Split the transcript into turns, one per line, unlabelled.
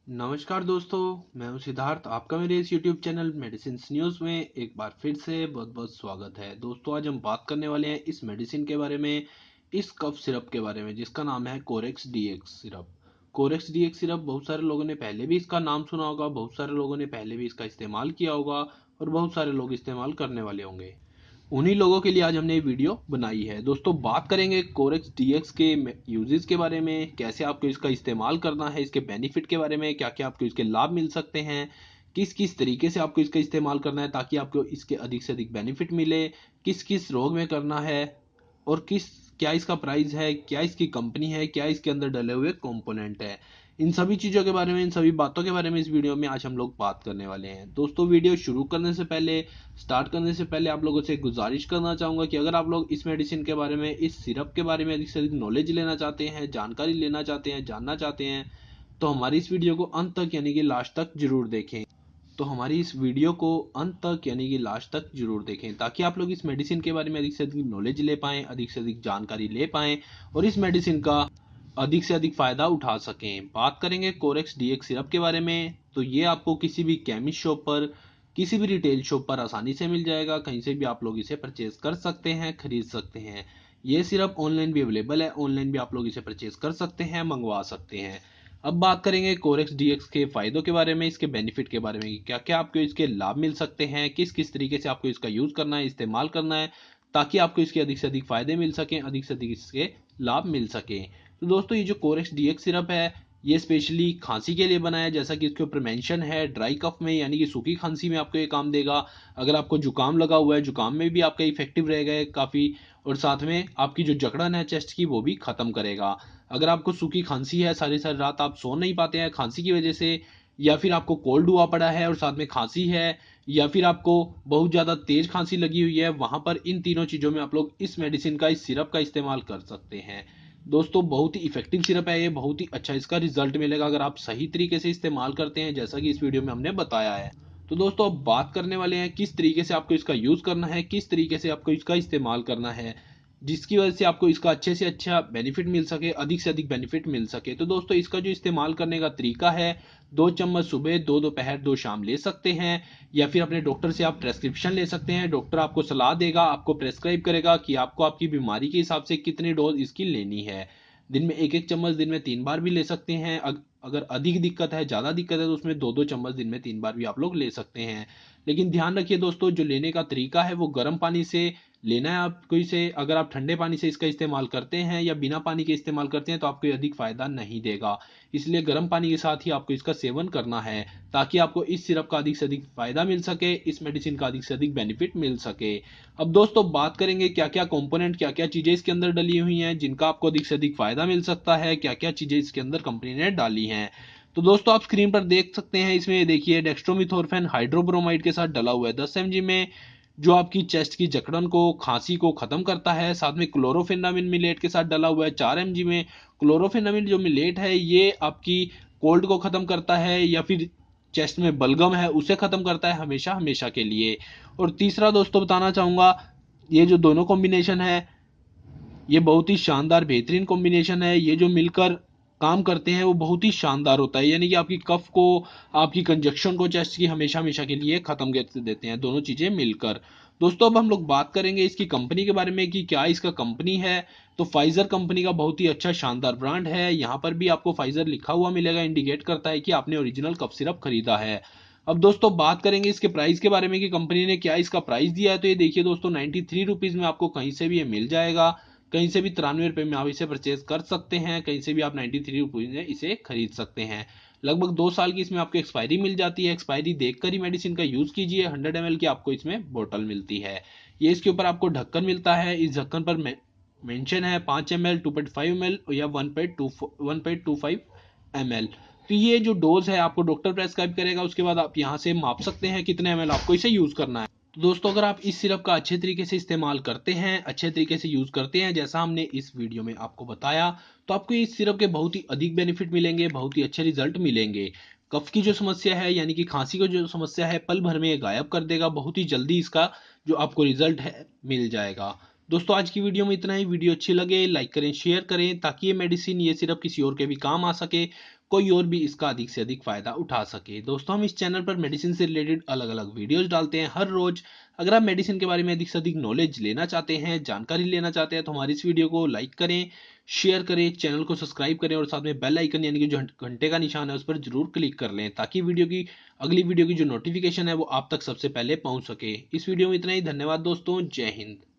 नमस्कार दोस्तों, मैं हूं सिद्धार्थ। आपका मेरे इस यूट्यूब चैनल मेडिसिन न्यूज़ में एक बार फिर से बहुत बहुत स्वागत है। दोस्तों, आज हम बात करने वाले हैं इस मेडिसिन के बारे में, इस कफ सिरप के बारे में जिसका नाम है Corex DX syrup. Corex DX syrup बहुत सारे लोगों ने पहले भी इसका नाम सुना होगा, बहुत सारे लोगों ने पहले भी इसका इस्तेमाल किया होगा और बहुत सारे लोग इस्तेमाल करने वाले होंगे। उन्हीं लोगों के लिए आज हमने ये वीडियो बनाई है। दोस्तों, बात करेंगे कोरेक्स डीएक्स के यूजेस के बारे में, कैसे आपको इसका इस्तेमाल करना है, इसके बेनिफिट के बारे में, क्या क्या आपको इसके लाभ मिल सकते हैं, किस किस तरीके से आपको इसका इस्तेमाल करना है ताकि आपको इसके अधिक से अधिक बेनिफिट मिले, किस किस रोग में करना है और क्या इसका प्राइस है, क्या इसकी कंपनी है, क्या इसके अंदर डले हुए कंपोनेंट है। इन सभी चीज़ों के बारे में, इन सभी बातों के बारे में इस वीडियो में आज हम लोग बात करने वाले हैं। दोस्तों, वीडियो शुरू करने से पहले, स्टार्ट करने से पहले आप लोगों से गुजारिश करना चाहूँगा कि अगर आप लोग इस मेडिसिन के बारे में, इस सिरप के बारे में अधिक से अधिक नॉलेज लेना चाहते हैं, जानकारी लेना चाहते हैं, जानना चाहते हैं, तो हमारी इस वीडियो को अंत तक यानी कि लास्ट तक जरूर देखें। तो हमारी इस वीडियो को अंत तक यानी कि लास्ट तक जरूर देखें ताकि आप लोग इस मेडिसिन के बारे में अधिक से अधिक नॉलेज ले पाएँ, अधिक से अधिक जानकारी ले पाएँ और इस मेडिसिन का अधिक से अधिक फायदा उठा सकें। बात करेंगे कोरेक्स डीएक्स सिरप के बारे में, तो ये आपको किसी भी केमिस्ट शॉप पर, किसी भी रिटेल शॉप पर आसानी से मिल जाएगा। कहीं से भी आप लोग इसे परचेज कर सकते हैं, खरीद सकते हैं। ये सिरप ऑनलाइन भी अवेलेबल है, ऑनलाइन भी आप लोग इसे परचेज कर सकते हैं, मंगवा सकते हैं। अब बात करेंगे कोरेक्स डीएक्स के फायदों के बारे में, इसके बेनिफिट के बारे में, क्या क्या आपको इसके लाभ मिल सकते हैं, किस किस तरीके से आपको इसका यूज करना है, इस्तेमाल करना है ताकि आपको इसके अधिक से अधिक फायदे मिल सकें, अधिक से अधिक इसके लाभ मिल सके। तो दोस्तों, ये जो कोरेक्स डीएक्स सिरप है, ये स्पेशली खांसी के लिए बना है। जैसा कि इसके ऊपर मेंशन है, ड्राई कफ में यानी कि सूखी खांसी में आपको ये काम देगा। अगर आपको जुकाम लगा हुआ है, जुकाम में भी आपका इफेक्टिव रहेगा ये काफ़ी, और साथ में आपकी जो जकड़न है चेस्ट की वो भी खत्म करेगा। अगर आपको सूखी खांसी है, सारी सारी रात आप सो नहीं पाते हैं खांसी की वजह से, या फिर आपको कोल्ड हुआ पड़ा है और साथ में खांसी है, या फिर आपको बहुत ज़्यादा तेज खांसी लगी हुई है, वहां पर इन तीनों चीज़ों में आप लोग इस मेडिसिन का, इस सिरप का इस्तेमाल कर सकते हैं। दोस्तों, बहुत ही इफेक्टिव सिरप है ये, बहुत ही अच्छा इसका रिजल्ट मिलेगा अगर आप सही तरीके से इस्तेमाल करते हैं, जैसा कि इस वीडियो में हमने बताया है। तो दोस्तों, अब बात करने वाले हैं किस तरीके से आपको इसका यूज करना है, किस तरीके से आपको इसका इस्तेमाल करना है जिसकी वजह से आपको इसका अच्छे से अच्छा बेनिफिट मिल सके, अधिक से अधिक बेनिफिट मिल सके। तो दोस्तों, इसका जो इस्तेमाल करने का तरीका है, 2 चम्मच सुबह, 2 दोपहर, 2 शाम ले सकते हैं, या फिर अपने डॉक्टर से आप प्रेस्क्रिप्शन ले सकते हैं। डॉक्टर आपको सलाह देगा, आपको प्रेस्क्राइब करेगा कि आपको आपकी बीमारी के हिसाब से कितनी डोज इसकी लेनी है। दिन में एक एक चम्मच, दिन में 3 बार भी ले सकते हैं। अगर अधिक दिक्कत है, ज़्यादा दिक्कत है, तो उसमें 2 2 चम्मच दिन में 3 बार भी आप लोग ले सकते हैं। लेकिन ध्यान रखिए दोस्तों, जो लेने का तरीका है वो गर्म पानी से लेना है आपको इसे। अगर आप ठंडे पानी से इसका इस्तेमाल करते हैं या बिना पानी के इस्तेमाल करते हैं तो आपको ये अधिक फायदा नहीं देगा। इसलिए गर्म पानी के साथ ही आपको इसका सेवन करना है ताकि आपको इस सिरप का अधिक से अधिक फायदा मिल सके, इस मेडिसिन का अधिक से अधिक बेनिफिट मिल सके। अब दोस्तों, बात करेंगे क्या क्या कंपोनेंट, क्या क्या चीजें इसके अंदर डली हुई हैं जिनका आपको अधिक से अधिक फायदा मिल सकता है, क्या क्या चीजें इसके अंदर कंपनी ने डाली हैं। तो दोस्तों, आप स्क्रीन पर देख सकते हैं, इसमें देखिए डेक्स्ट्रोमिथोरफेन हाइड्रोब्रोमाइड के साथ डला हुआ है 10 mg में, जो आपकी चेस्ट की जकड़न को, खांसी को खत्म करता है। साथ में क्लोरोफेनामिन मिलेट के साथ डला हुआ है 4 mg में। क्लोरोफेनामिन जो मिलेट है ये आपकी कोल्ड को खत्म करता है, या फिर चेस्ट में बलगम है उसे खत्म करता है हमेशा हमेशा के लिए। और तीसरा दोस्तों बताना चाहूंगा, ये जो दोनों कॉम्बिनेशन है, ये बहुत ही शानदार बेहतरीन कॉम्बिनेशन है। ये जो मिलकर काम करते हैं वो बहुत ही शानदार होता है, यानी कि आपकी कफ को, आपकी कंजक्शन को चेस्ट की हमेशा हमेशा के लिए खत्म कर देते हैं दोनों चीजें मिलकर। दोस्तों, अब हम लोग बात करेंगे इसकी कंपनी के बारे में कि क्या इसका कंपनी है। तो फाइजर कंपनी का बहुत ही अच्छा शानदार ब्रांड है। यहाँ पर भी आपको फाइजर लिखा हुआ मिलेगा, इंडिकेट करता है कि आपने ओरिजिनल कफ सिरप खरीदा है। अब दोस्तों, बात करेंगे इसके प्राइस के बारे में कि कंपनी ने क्या इसका प्राइस दिया है। तो ये देखिए दोस्तों, 93 रुपीज में आपको कहीं से भी ये मिल जाएगा। कहीं से भी 93 रुपये में आप इसे परचेज कर सकते हैं, कहीं से भी आप 93 रुपीज में इसे खरीद सकते हैं। लगभग 2 साल की इसमें आपको एक्सपायरी मिल जाती है। एक्सपायरी देखकर ही मेडिसिन का यूज कीजिए। 100 ml की आपको इसमें बोतल मिलती है। ये इसके ऊपर आपको ढक्कन मिलता है, इस ढक्कन पर मेंशन है 5 ml, 2.5 ml या 1.25 ml। तो ये जो डोज है आपको डॉक्टर प्रेस्क्राइब करेगा, उसके बाद आप यहाँ से माप सकते हैं कितने ml आपको इसे यूज करना है। तो दोस्तों, अगर आप इस सिरप का अच्छे तरीके से इस्तेमाल करते हैं, अच्छे तरीके से यूज करते हैं जैसा हमने इस वीडियो में आपको बताया, तो आपको इस सिरप के बहुत ही अधिक बेनिफिट मिलेंगे, बहुत ही अच्छे रिजल्ट मिलेंगे। कफ की जो समस्या है यानी कि खांसी की जो समस्या है, पल भर में ये गायब कर देगा। बहुत ही जल्दी इसका जो आपको रिजल्ट है मिल जाएगा। दोस्तों, आज की वीडियो में इतना ही। वीडियो अच्छी लगे लाइक करें, शेयर करें ताकि ये मेडिसिन, ये सिरप किसी और के भी काम आ सके। कोई और भी इसका अधिक से अधिक फायदा उठा सके। दोस्तों, हम इस चैनल पर मेडिसिन से रिलेटेड अलग अलग वीडियोस डालते हैं हर रोज। अगर आप मेडिसिन के बारे में अधिक से अधिक नॉलेज लेना चाहते हैं, जानकारी लेना चाहते हैं, तो हमारी इस वीडियो को लाइक करें, शेयर करें, चैनल को सब्सक्राइब करें और साथ में बेल आइकन यानी कि जो घंटे का निशान है उस पर जरूर क्लिक कर लें, ताकि अगली वीडियो की जो नोटिफिकेशन है वो आप तक सबसे पहले पहुंच सके। इस वीडियो में इतना ही। धन्यवाद दोस्तों। जय हिंद।